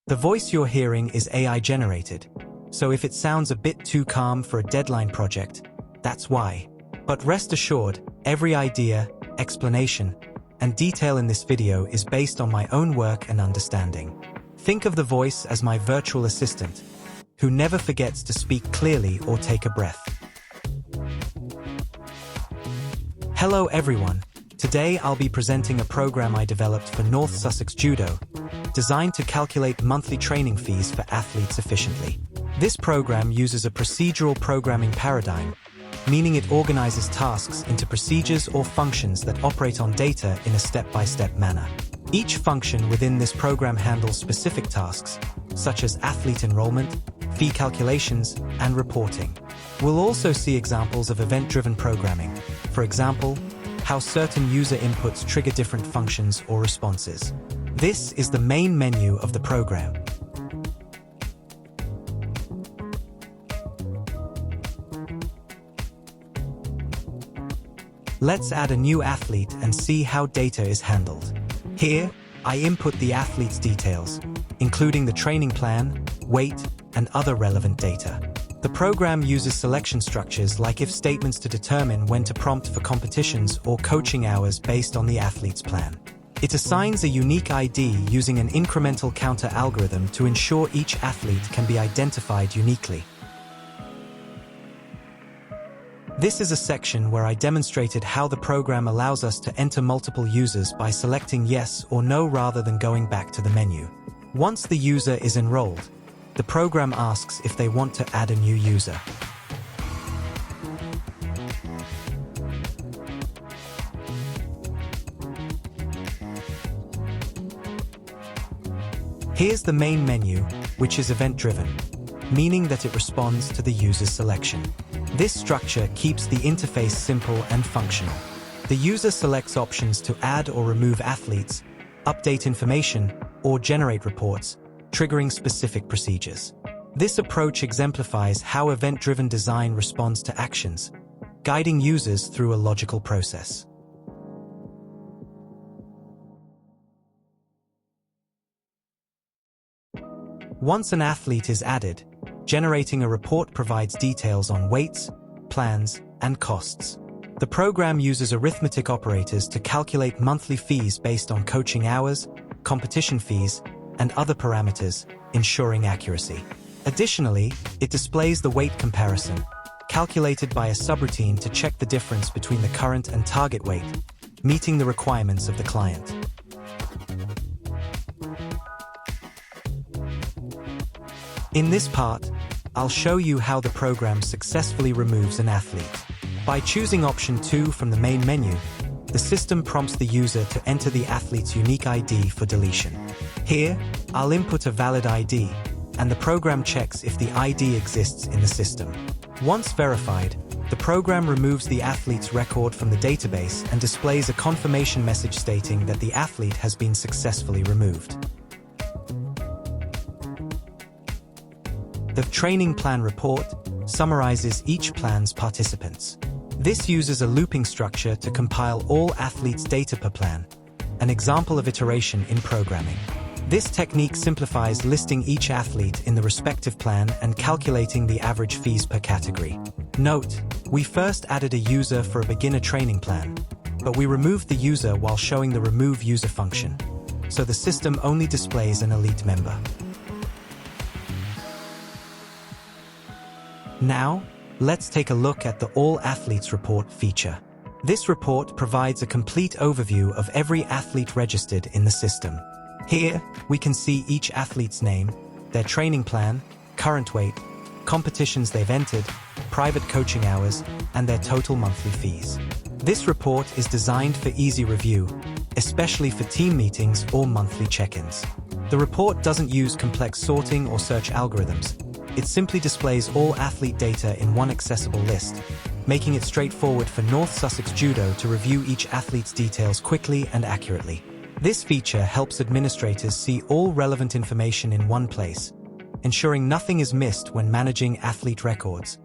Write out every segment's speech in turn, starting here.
The voice you're hearing is AI generated, so if it sounds a bit too calm for a deadline project, that's why. But rest assured, every idea, explanation, and detail in this video is based on my own work and understanding. Think of the voice as my virtual assistant, who never forgets to speak clearly or take a breath. Hello everyone. Today I'll be presenting a program I developed for North Sussex Judo, designed to calculate monthly training fees for athletes efficiently. This program uses a procedural programming paradigm, meaning it organizes tasks into procedures or functions that operate on data in a step-by-step manner. Each function within this program handles specific tasks, such as athlete enrollment, fee calculations, and reporting. We'll also see examples of event-driven programming, for example, how certain user inputs trigger different functions or responses. This is the main menu of the program. Let's add a new athlete and see how data is handled. Here, I input the athlete's details, including the training plan, weight, and other relevant data. The program uses selection structures like if statements to determine when to prompt for competitions or coaching hours based on the athlete's plan. It assigns a unique ID using an incremental counter algorithm to ensure each athlete can be identified uniquely. This is a section where I demonstrated how the program allows us to enter multiple users by selecting yes or no rather than going back to the menu. Once the user is enrolled, the program asks if they want to add a new user. Here's the main menu, which is event-driven, meaning that it responds to the user's selection. This structure keeps the interface simple and functional. The user selects options to add or remove athletes, update information, or generate reports, triggering specific procedures. This approach exemplifies how event-driven design responds to actions, guiding users through a logical process. Once an athlete is added, generating a report provides details on weights, plans, and costs. The program uses arithmetic operators to calculate monthly fees based on coaching hours, competition fees, and other parameters, ensuring accuracy. Additionally, it displays the weight comparison, calculated by a subroutine to check the difference between the current and target weight, meeting the requirements of the client. In this part, I'll show you how the program successfully removes an athlete. By choosing option 2 from the main menu, the system prompts the user to enter the athlete's unique ID for deletion. Here, I'll input a valid ID, and the program checks if the ID exists in the system. Once verified, the program removes the athlete's record from the database and displays a confirmation message stating that the athlete has been successfully removed. The training plan report summarizes each plan's participants. This uses a looping structure to compile all athletes' data per plan, an example of iteration in programming. This technique simplifies listing each athlete in the respective plan and calculating the average fees per category. Note, we first added a user for a beginner training plan, but we removed the user while showing the remove user function, so the system only displays an elite member. Now, let's take a look at the All Athletes Report feature. This report provides a complete overview of every athlete registered in the system. Here, we can see each athlete's name, their training plan, current weight, competitions they've entered, private coaching hours, and their total monthly fees. This report is designed for easy review, especially for team meetings or monthly check-ins. The report doesn't use complex sorting or search algorithms. It simply displays all athlete data in one accessible list, making it straightforward for North Sussex Judo to review each athlete's details quickly and accurately. This feature helps administrators see all relevant information in one place, ensuring nothing is missed when managing athlete records.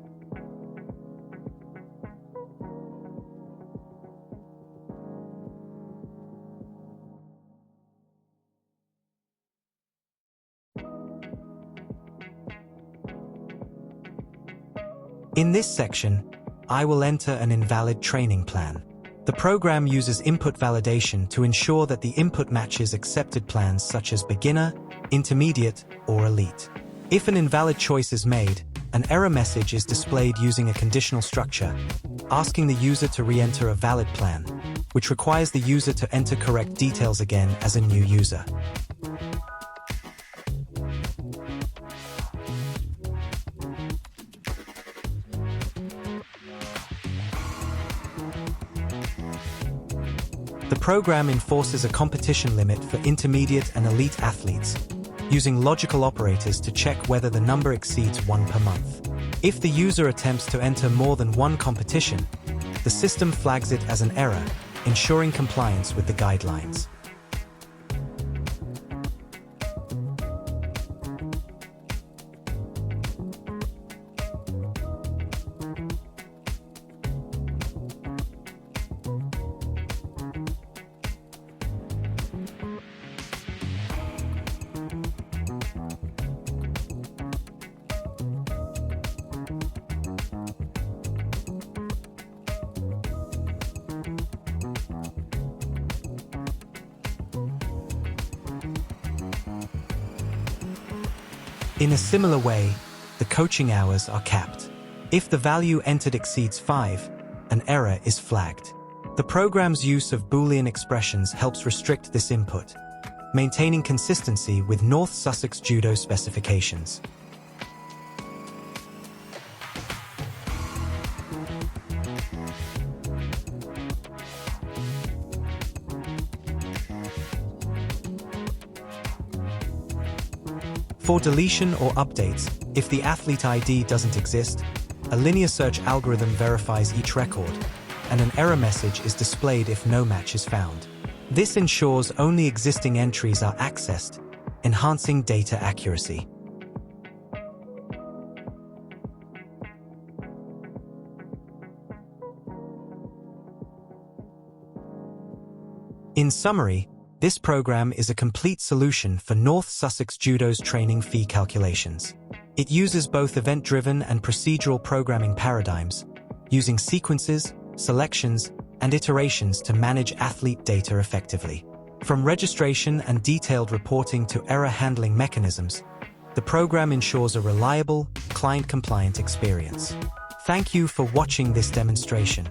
In this section, I will enter an invalid training plan. The program uses input validation to ensure that the input matches accepted plans such as beginner, intermediate, or elite. If an invalid choice is made, an error message is displayed using a conditional structure, asking the user to re-enter a valid plan, which requires the user to enter correct details again as a new user. The program enforces a competition limit for intermediate and elite athletes, using logical operators to check whether the number exceeds 1 per month. If the user attempts to enter more than one competition, the system flags it as an error, ensuring compliance with the guidelines. In a similar way, the coaching hours are capped. If the value entered exceeds 5, an error is flagged. The program's use of Boolean expressions helps restrict this input, maintaining consistency with North Sussex Judo specifications. For deletion or updates, if the athlete ID doesn't exist, a linear search algorithm verifies each record, and an error message is displayed if no match is found. This ensures only existing entries are accessed, enhancing data accuracy. In summary, this program is a complete solution for North Sussex Judo's training fee calculations. It uses both event-driven and procedural programming paradigms, using sequences, selections, and iterations to manage athlete data effectively. From registration and detailed reporting to error handling mechanisms, the program ensures a reliable, client-compliant experience. Thank you for watching this demonstration.